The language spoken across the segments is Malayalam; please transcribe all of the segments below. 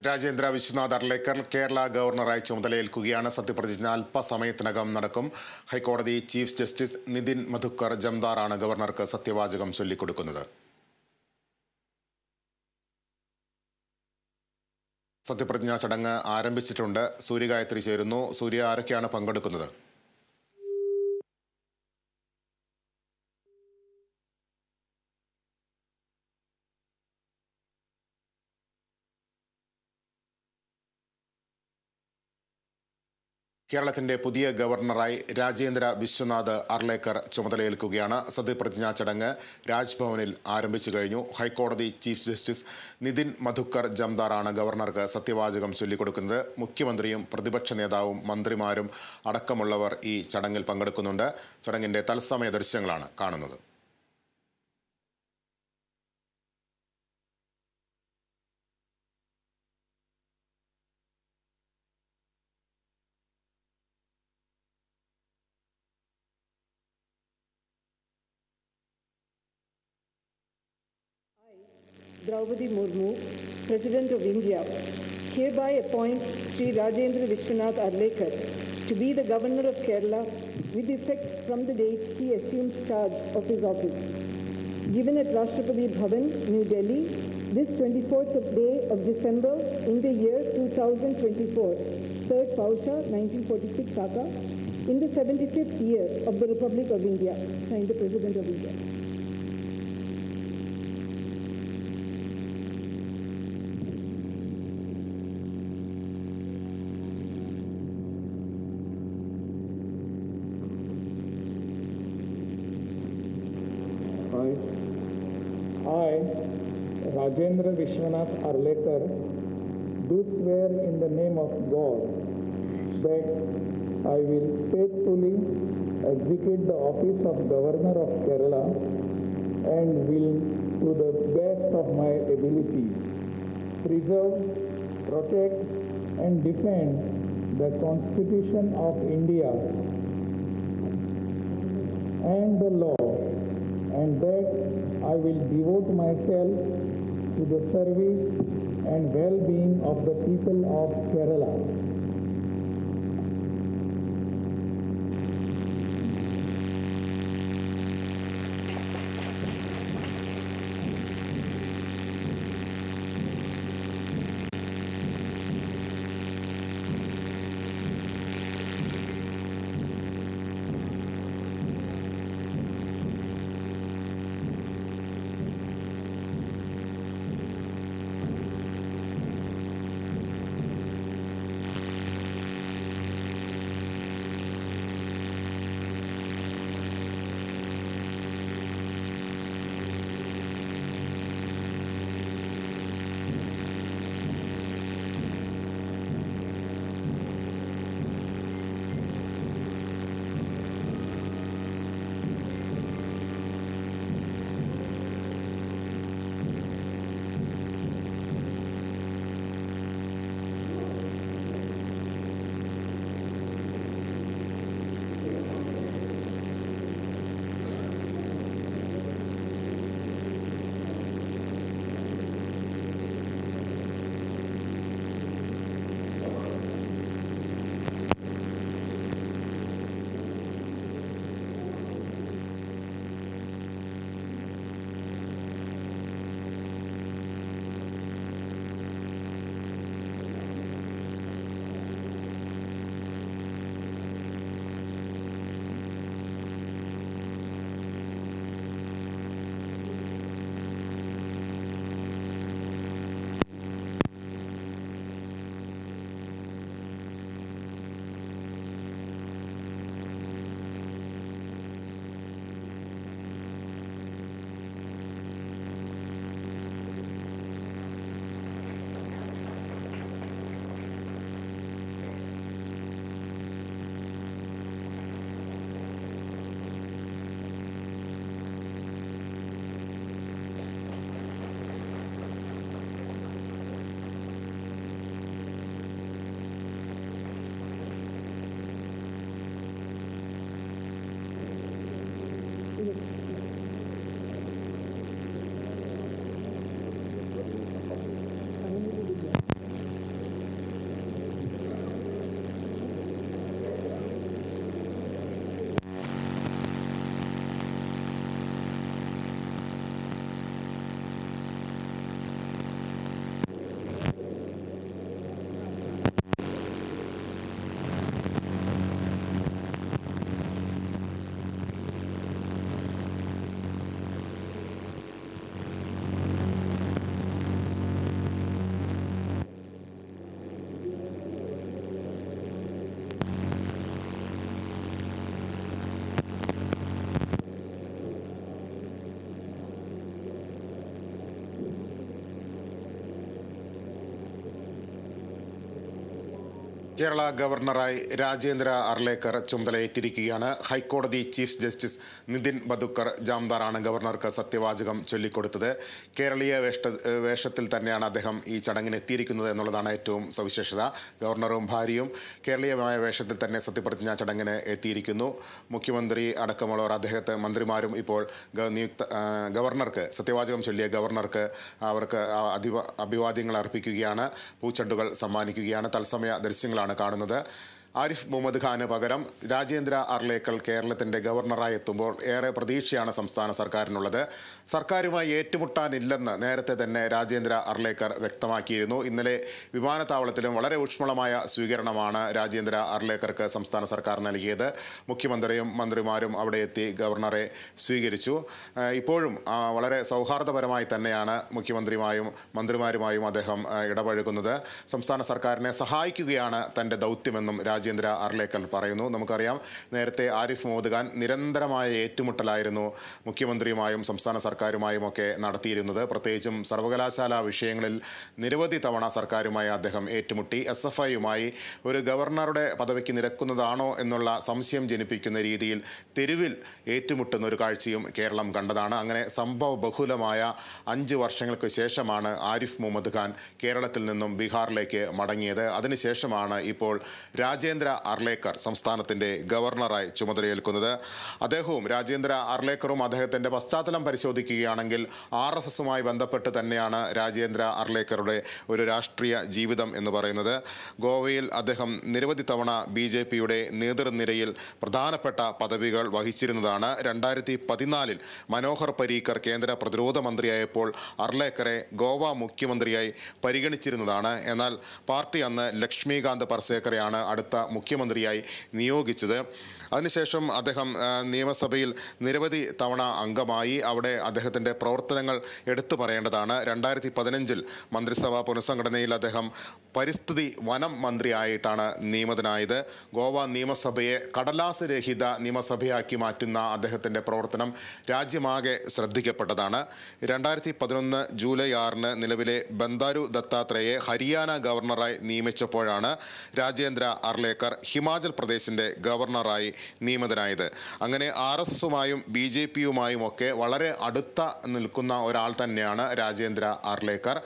രാജേന്ദ്ര വിശ്വനാഥ് അർലേക്കർ കേരള ഗവർണറായി ചുമതലയേൽക്കുകയാണ്. സത്യപ്രതിജ്ഞ അല്പസമയത്തിനകം നടക്കും. ഹൈക്കോടതി ചീഫ് ജസ്റ്റിസ് നിതിൻ മധുക്കർ ജംദാറാണ് ഗവർണർക്ക് സത്യവാചകം ചൊല്ലിക്കൊടുക്കുന്നത്. സത്യപ്രതിജ്ഞാ ചടങ്ങ് ആരംഭിച്ചിട്ടുണ്ട്. സൂര്യഗായത്രി ചേരുന്നു. സൂര്യ, ആരൊക്കെയാണ് പങ്കെടുക്കുന്നത്? കേരളത്തിന്റെ പുതിയ ഗവർണറായി രാജേന്ദ്ര വിശ്വനാഥ് അർലേക്കർ ചുമതലയേൽക്കുകയാണ്. സത്യപ്രതിജ്ഞാ ചടങ്ങ് രാജ്ഭവനിൽ ആരംഭിച്ചു കഴിഞ്ഞു. ഹൈക്കോടതി ചീഫ് ജസ്റ്റിസ് നിതിൻ മധുക്കർ ജംദാറാണ് ഗവർണർക്ക് സത്യവാചകം ചൊല്ലിക്കൊടുക്കുന്നത്. മുഖ്യമന്ത്രിയും പ്രതിപക്ഷ നേതാവും മന്ത്രിമാരും അടക്കമുള്ളവർ ഈ ചടങ്ങിൽ പങ്കെടുക്കുന്നുണ്ട്. ചടങ്ങിന്റെ തത്സമയ ദൃശ്യങ്ങളാണ് കാണുന്നത്. Draupadi Murmu, President of India, hereby appoint Sri Rajendra Vishwanath Arlekar to be the Governor of Kerala with effect from the date he assumes charge of his office. Given at Rashtrapati Bhavan, New Delhi, this 24th day of December in the year 2024, 3rd Pausha, 1946 Saka, in the 75th year of the Republic of India, signed the President of India. I, Rajendra Vishwanath Arlekar, do swear in the name of God that I will faithfully execute the office of Governor of Kerala and will, to the best of my ability, preserve, protect and defend the Constitution of India and the law, and that I will devote myself to the service and well-being of the people of Kerala. Kerala ഗവർണറായി രാജേന്ദ്ര അർലേക്കർ ചുമതലയേറ്റിരിക്കുകയാണ്. ഹൈക്കോടതി ചീഫ് ജസ്റ്റിസ് നിതിൻ മധുക്കർ ജാംദാറാണ് ഗവർണർക്ക് സത്യവാചകം ചൊല്ലിക്കൊടുത്തത്. കേരളീയ വേഷത്തിൽ തന്നെയാണ് അദ്ദേഹം ഈ ചടങ്ങിന് എത്തിയിരിക്കുന്നത് എന്നുള്ളതാണ് ഏറ്റവും സവിശേഷത. ഗവർണറും ഭാര്യയും കേരളീയമായ വേഷത്തിൽ തന്നെ സത്യപ്രതിജ്ഞാ ചടങ്ങിന് എത്തിയിരിക്കുന്നു. മുഖ്യമന്ത്രി അടക്കമുള്ളവർ മന്ത്രിമാരും ഇപ്പോൾ ഗവർണർക്ക് സത്യവാചകം ചൊല്ലിയ ഗവർണർക്ക് അവർക്ക് അഭിവാദ്യങ്ങൾ അർപ്പിക്കുകയാണ്, പൂച്ചെണ്ടുകൾ സമ്മാനിക്കുകയാണ്. തത്സമയ ദൃശ്യങ്ങളാണ് കാണുന്നത്. ആരിഫ് മുഹമ്മദ് ഖാന് പകരം രാജേന്ദ്ര അർലേക്കർ കേരളത്തിൻ്റെ ഗവർണറായി എത്തുമ്പോൾ ഏറെ പ്രതീക്ഷയാണ് സംസ്ഥാന സർക്കാരിനുള്ളത്. സർക്കാരുമായി ഏറ്റുമുട്ടാനില്ലെന്ന് നേരത്തെ തന്നെ രാജേന്ദ്ര അർലേക്കർ വ്യക്തമാക്കിയിരുന്നു. ഇന്നലെ വിമാനത്താവളത്തിലും വളരെ ഊഷ്മളമായ സ്വീകരണമാണ് രാജേന്ദ്ര അർലേക്കർക്ക് സംസ്ഥാന സർക്കാർ നൽകിയത്. മുഖ്യമന്ത്രിയും മന്ത്രിമാരും അവിടെ എത്തി ഗവർണറെ സ്വീകരിച്ചു. ഇപ്പോഴും വളരെ സൗഹാർദ്ദപരമായി തന്നെയാണ് മുഖ്യമന്ത്രിയുമായും മന്ത്രിമാരുമായും അദ്ദേഹം ഇടപഴകുന്നത്. സംസ്ഥാന സർക്കാരിനെ സഹായിക്കുകയാണ് തൻ്റെ ദൗത്യമെന്നും രാജേന്ദ്ര അർലേക്കർ പറയുന്നു. നമുക്കറിയാം, നേരത്തെ ആരിഫ് മുഹമ്മദ് ഖാൻ നിരന്തരമായ ഏറ്റുമുട്ടലായിരുന്നു മുഖ്യമന്ത്രിയുമായും സംസ്ഥാന സർക്കാരുമായും ഒക്കെ നടത്തിയിരുന്നത്. പ്രത്യേകിച്ചും സർവകലാശാല വിഷയങ്ങളിൽ നിരവധി തവണ സർക്കാരുമായി അദ്ദേഹം ഏറ്റുമുട്ടി. SFIയുമായി ഒരു ഗവർണറുടെ പദവിക്ക് നിരക്കുന്നതാണോ എന്നുള്ള സംശയം ജനിപ്പിക്കുന്ന രീതിയിൽ തെരുവിൽ ഏറ്റുമുട്ടുന്ന ഒരു കാഴ്ചയും കേരളം കണ്ടതാണ്. അങ്ങനെ സംഭവ ബഹുലമായ 5 വർഷങ്ങൾക്ക് ശേഷമാണ് ആരിഫ് മുഹമ്മദ് ഖാൻ കേരളത്തിൽ നിന്നും ബീഹാറിലേക്ക് മടങ്ങിയത്. അതിനുശേഷമാണ് ഇപ്പോൾ രാജേന്ദ്ര അർലേക്കർ സംസ്ഥാനത്തിൻ്റെ ഗവർണറായി ചുമതലയേൽക്കുന്നത്. അദ്ദേഹവും രാജേന്ദ്ര അർലേക്കറും അദ്ദേഹത്തിൻ്റെ പശ്ചാത്തലം പരിശോധിക്കുകയാണെങ്കിൽ RSSുമായി ബന്ധപ്പെട്ട് തന്നെയാണ് രാജേന്ദ്ര അർലേക്കറുടെ ഒരു രാഷ്ട്രീയ ജീവിതം എന്ന് പറയുന്നത്. ഗോവയിൽ അദ്ദേഹം നിരവധി തവണ BJPയുടെ നേതൃനിരയിൽ പ്രധാനപ്പെട്ട പദവികൾ വഹിച്ചിരുന്നതാണ്. 2014 മനോഹർ പരീക്കർ കേന്ദ്ര പ്രതിരോധ മന്ത്രിയായപ്പോൾ അർലേക്കറെ ഗോവ മുഖ്യമന്ത്രിയായി പരിഗണിച്ചിരുന്നതാണ്. എന്നാൽ പാർട്ടി അന്ന് ലക്ഷ്മികാന്ത് പർസേക്കറെയാണ് അടുത്ത മുഖ്യമന്ത്രിയായി നിയോഗിച്ചത്. അതിനുശേഷം അദ്ദേഹം നിയമസഭയിൽ നിരവധി തവണ അംഗമായി. അവിടെ അദ്ദേഹത്തിൻ്റെ പ്രവർത്തനങ്ങൾ എടുത്തു പറയേണ്ടതാണ്. 2015 മന്ത്രിസഭാ പുനഃസംഘടനയിൽ അദ്ദേഹം പരിസ്ഥിതി വനം മന്ത്രിയായിട്ടാണ് നിയമിതനായത്. ഗോവ നിയമസഭയെ കടലാസ് രഹിത നിയമസഭയാക്കി മാറ്റുന്ന അദ്ദേഹത്തിൻ്റെ പ്രവർത്തനം രാജ്യമാകെ ശ്രദ്ധിക്കപ്പെട്ടതാണ്. 2011 ജൂലൈ 6 നിലവിലെ ബന്ദാരു ദത്താത്രേയെ ഹരിയാന ഗവർണറായി നിയമിച്ചപ്പോഴാണ് രാജേന്ദ്ര അർലേക്കർ ഹിമാചൽ പ്രദേശിൻ്റെ ഗവർണറായി നിയമിതനായത്. അങ്ങനെ RSSുമായും BJPയുമായും ഒക്കെ വളരെ അടുത്ത നിൽക്കുന്ന ഒരാൾ തന്നെയാണ് രാജേന്ദ്ര അർലേക്കർ.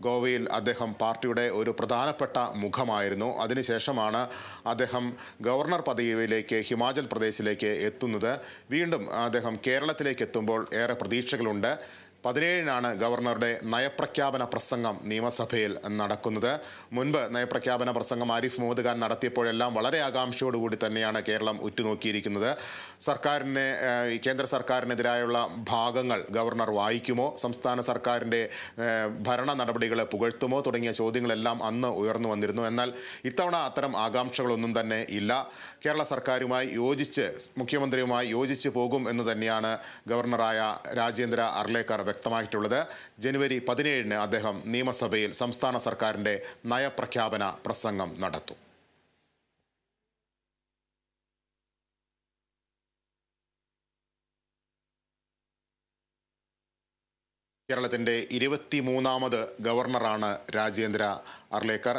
ഗോവയിൽ അദ്ദേഹം പാർട്ടിയുടെ ഒരു പ്രധാനപ്പെട്ട മുഖമായിരുന്നു. അതിനുശേഷമാണ് അദ്ദേഹം ഗവർണർ പദവിയിലേക്ക് ഹിമാചൽ പ്രദേശിലേക്ക് എത്തുന്നത്. വീണ്ടും അദ്ദേഹം കേരളത്തിലേക്ക് എത്തുമ്പോൾ ഏറെ പ്രതീക്ഷകളുണ്ട്. 17-നാണ് ഗവർണറുടെ നയപ്രഖ്യാപന പ്രസംഗം നിയമസഭയിൽ നടക്കുന്നത്. മുൻപ് നയപ്രഖ്യാപന പ്രസംഗം ആരിഫ് മുഹമ്മദ് ഖാൻ നടത്തിയപ്പോഴെല്ലാം വളരെ ആകാംക്ഷയോടുകൂടി തന്നെയാണ് കേരളം ഉറ്റുനോക്കിയിരിക്കുന്നത്. കേന്ദ്ര സർക്കാരിനെതിരായുള്ള ഭാഗങ്ങൾ ഗവർണർ വായിക്കുമോ, സംസ്ഥാന സർക്കാരിൻ്റെ ഭരണ നടപടികളെ പുകഴ്ത്തുമോ തുടങ്ങിയ ചോദ്യങ്ങളെല്ലാം അന്ന് ഉയർന്നു വന്നിരുന്നു. എന്നാൽ ഇത്തവണ അത്തരം ആകാംക്ഷകളൊന്നും തന്നെ ഇല്ല. കേരള സർക്കാരുമായി മുഖ്യമന്ത്രിയുമായി യോജിച്ച് പോകും എന്ന് തന്നെയാണ് ഗവർണറായ രാജേന്ദ്ര അർലേക്കർ വ്യക്തമായിട്ടുള്ളത്. ജനുവരി 17-ന് അദ്ദേഹം നിയമസഭയിൽ സംസ്ഥാന സർക്കാരിൻ്റെ നയപ്രഖ്യാപന പ്രസംഗം നടത്തും. കേരളത്തിൻ്റെ 23ാമത് ഗവർണറാണ് രാജേന്ദ്ര അർലേക്കർ.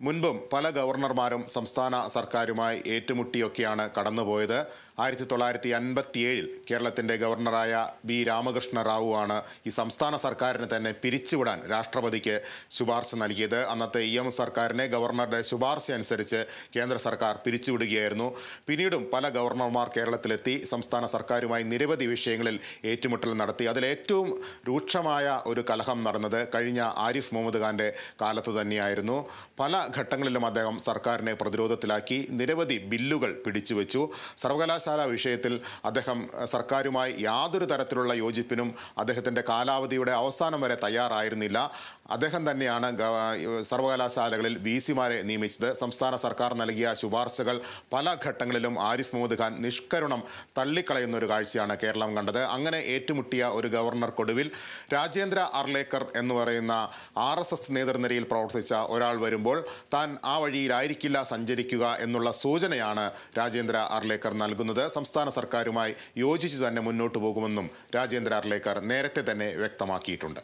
മുൻപും പല ഗവർണർമാരും സംസ്ഥാന സർക്കാരുമായി ഏറ്റുമുട്ടിയൊക്കെയാണ് കടന്നുപോയത്. 1957 കേരളത്തിൻ്റെ ഗവർണറായ B. രാമകൃഷ്ണ റാവു ആണ് ഈ സംസ്ഥാന സർക്കാരിനെ തന്നെ പിരിച്ചുവിടാൻ രാഷ്ട്രപതിക്ക് ശുപാർശ നൽകിയത്. അന്നത്തെ EM സർക്കാരിനെ ഗവർണറുടെ ശുപാർശ അനുസരിച്ച് കേന്ദ്ര സർക്കാർ പിരിച്ചുവിടുകയായിരുന്നു. പിന്നീടും പല ഗവർണർമാർ കേരളത്തിലെത്തി സംസ്ഥാന സർക്കാരുമായി നിരവധി വിഷയങ്ങളിൽ ഏറ്റുമുട്ടൽ നടത്തി. അതിലേറ്റവും രൂക്ഷമായ ഒരു കലഹം നടന്നത് കഴിഞ്ഞ ആരിഫ് മുഹമ്മദ് ഖാൻ്റെ കാലത്ത് തന്നെയായിരുന്നു. പല ഘട്ടങ്ങളിലും അദ്ദേഹം സർക്കാരിനെ പ്രതിരോധത്തിലാക്കി നിരവധി ബില്ലുകൾ പിടിച്ചുവെച്ചു. സർവകലാശാല വിഷയത്തിൽ അദ്ദേഹം സർക്കാരുമായി യാതൊരു തരത്തിലുള്ള യോജിപ്പിനും അദ്ദേഹത്തിൻ്റെ കാലാവധിയുടെ അവസാനം വരെ തയ്യാറായിരുന്നില്ല. അദ്ദേഹം തന്നെയാണ് സർവകലാശാലകളിൽ VCമാരെ നിയമിച്ചത്. സംസ്ഥാന സർക്കാർ നൽകിയ ശുപാർശകൾ പല ഘട്ടങ്ങളിലും ആരിഫ് മുഹമ്മദ് ഖാൻ നിഷ്കരുണം തള്ളിക്കളയുന്ന ഒരു കാഴ്ചയാണ് കേരളം കണ്ടത്. അങ്ങനെ ഏറ്റുമുട്ടിയ ഒരു ഗവർണർക്കൊടുവിൽ രാജേന്ദ്ര അർലേക്കർ എന്ന് പറയുന്ന RSS നേതൃനിരയിൽ പ്രവർത്തിച്ച ഒരാൾ വരുമ്പോൾ താൻ ആ വഴിയിലായിരിക്കില്ല സഞ്ചരിക്കുക എന്നുള്ള സൂചനയാണ് രാജേന്ദ്ര അർലേക്കർ നൽകുന്നത്. സംസ്ഥാന സർക്കാരുമായി യോജിച്ച് തന്നെ മുന്നോട്ട് പോകുമെന്നും രാജേന്ദ്ര അർലേക്കർ നേരത്തെ തന്നെ വ്യക്തമാക്കിയിട്ടുണ്ട്.